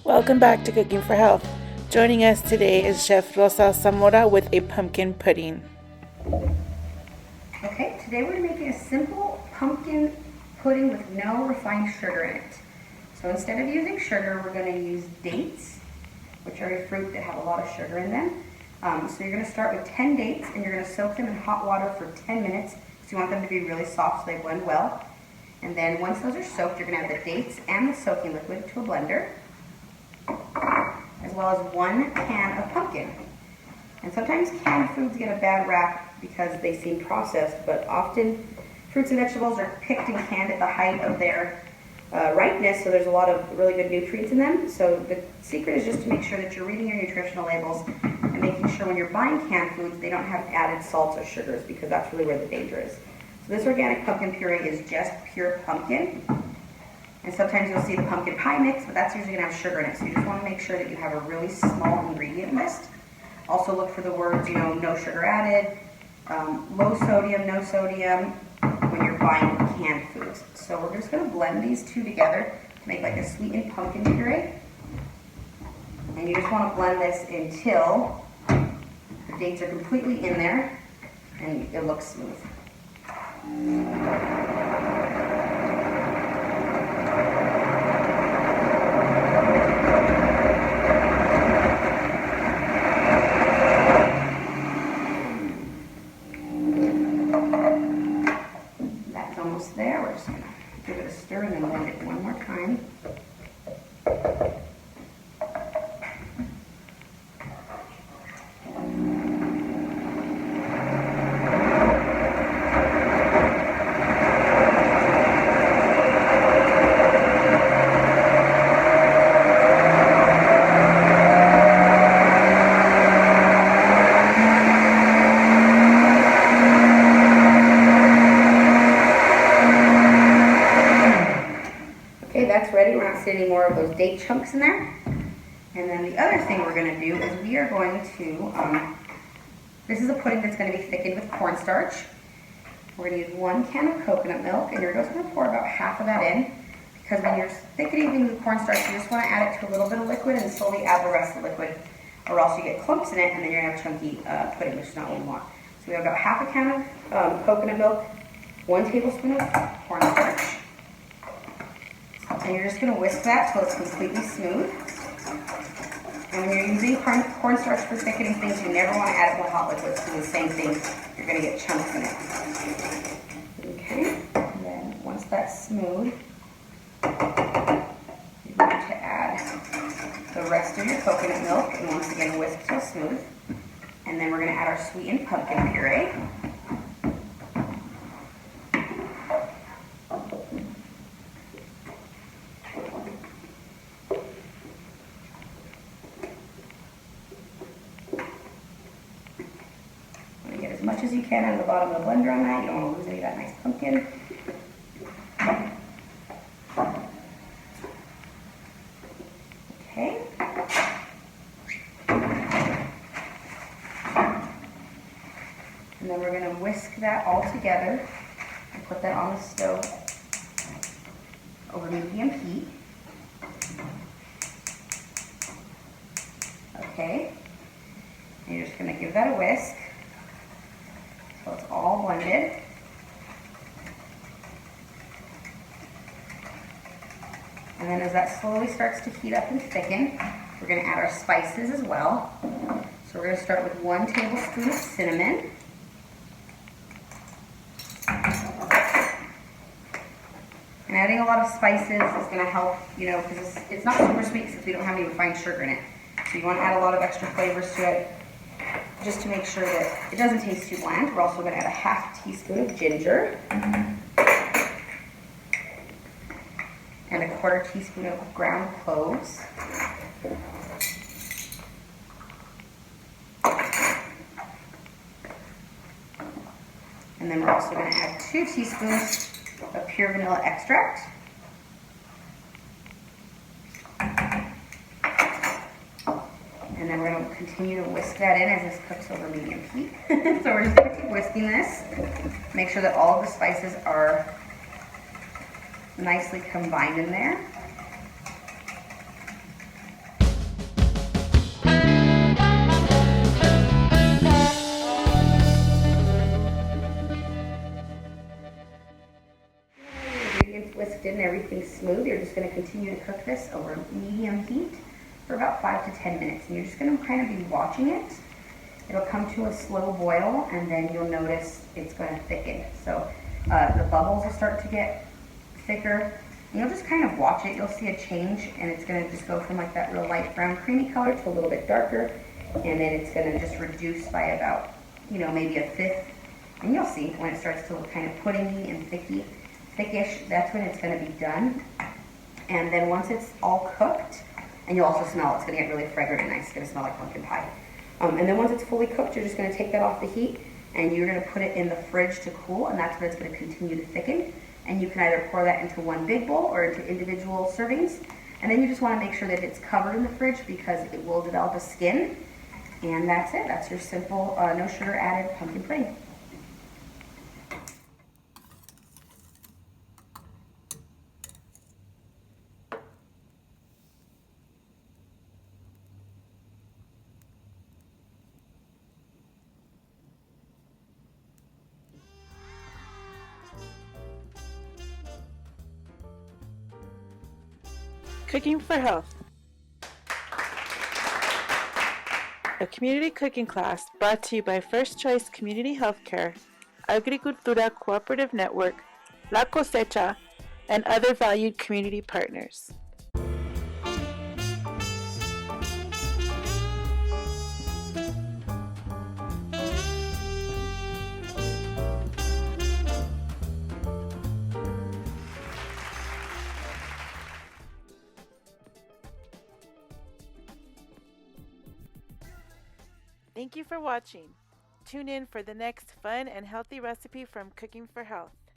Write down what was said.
Welcome back to Cooking for Health. Joining us today is Chef Rosa Zamora with a pumpkin pudding. Okay, today we're making a simple pumpkin pudding with no refined sugar in it. So instead of using sugar, we're going to use dates, which are a fruit that have a lot of sugar in them. So you're going to start with 10 dates and you're going to soak them in hot water for 10 minutes because you want them to be really soft so they blend well. And then once those are soaked, you're going to add the dates and the soaking liquid to a blender, as well as 1 can of pumpkin. And sometimes canned foods get a bad rap because they seem processed, but often fruits and vegetables are picked and canned at the height of their ripeness, so there's a lot of really good nutrients in them. So the secret is just to make sure that you're reading your nutritional labels and making sure when you're buying canned foods they don't have added salts or sugars, because that's really where the danger is. So this organic pumpkin puree is just pure pumpkin. And sometimes you'll see the pumpkin pie mix, but that's usually going to have sugar in it. So you just want to make sure that you have a really small ingredient list. Also look for the words, no sugar added, low sodium, no sodium, when you're buying canned foods. So we're just going to blend these two together to make like a sweetened pumpkin puree. And you just want to blend this until the dates are completely in there and it looks smooth. Almost there. We're just going to give it a stir and then blend it one more time. That's ready. We're not seeing any more of those date chunks in there. And then the other thing we're going to do is we are going to, this is a pudding that's going to be thickened with cornstarch. We're going to use 1 can of coconut milk, and you're just going to pour about half of that in, because when you're thickening things with cornstarch, you just want to add it to a little bit of liquid and slowly add the rest of the liquid, or else you get clumps in it and then you're going to have chunky pudding, which is not what we want. So we have about half a can of coconut milk, 1 tablespoon of cornstarch. And you're just going to whisk that till it's completely smooth. And when you're using cornstarch for thickening things, you never want to add it to hot liquids, because the same thing, you're going to get chunks in it. Okay, and then once that's smooth, you're going to add the rest of your coconut milk, and once again whisk till smooth. And then we're going to add our sweetened pumpkin puree. Get as much as you can out of the bottom of the blender on that. You don't want to lose any of that nice pumpkin. Okay. And then we're going to whisk that all together and put that on the stove over medium heat. Okay. And you're just going to give that a whisk. So it's all blended. And then as that slowly starts to heat up and thicken, we're going to add our spices as well. So we're going to start with 1 tablespoon of cinnamon. And adding a lot of spices is going to help, because it's not super sweet since we don't have any refined sugar in it. So you want to add a lot of extra flavors to it, just to make sure that it doesn't taste too bland. We're also going to add a half teaspoon of ginger and a 1/4 teaspoon of ground cloves. And then we're also going to add 2 teaspoons of pure vanilla extract. And then we're going to continue to whisk that in as this cooks over medium heat. So we're just going to keep whisking this. Make sure that all of the spices are nicely combined in there. and everything's smooth, you're just gonna continue to cook this over medium heat for about 5 to 10 minutes. And you're just gonna kind of be watching it. It'll come to a slow boil, and then you'll notice it's gonna thicken. So the bubbles will start to get thicker. And you'll just kind of watch it. You'll see a change, and it's gonna just go from like that real light brown creamy color to a little bit darker. And then it's gonna just reduce by about, maybe a fifth. And you'll see when it starts to look kind of puddingy and thickish, that's when it's gonna be done. And then once it's all cooked, and you'll also smell it's gonna get really fragrant and nice. It's gonna smell like pumpkin pie. And then once it's fully cooked, you're just gonna take that off the heat, and you're gonna put it in the fridge to cool, and that's when it's gonna continue to thicken. And you can either pour that into one big bowl or into individual servings. And then you just wanna make sure that it's covered in the fridge because it will develop a skin. And that's it. That's your simple, no sugar added pumpkin pudding. Cooking for Health. A community cooking class brought to you by First Choice Community Healthcare, Agricultura Cooperative Network, La Cosecha, and other valued community partners. Thank you for watching. Tune in for the next fun and healthy recipe from Cooking for Health.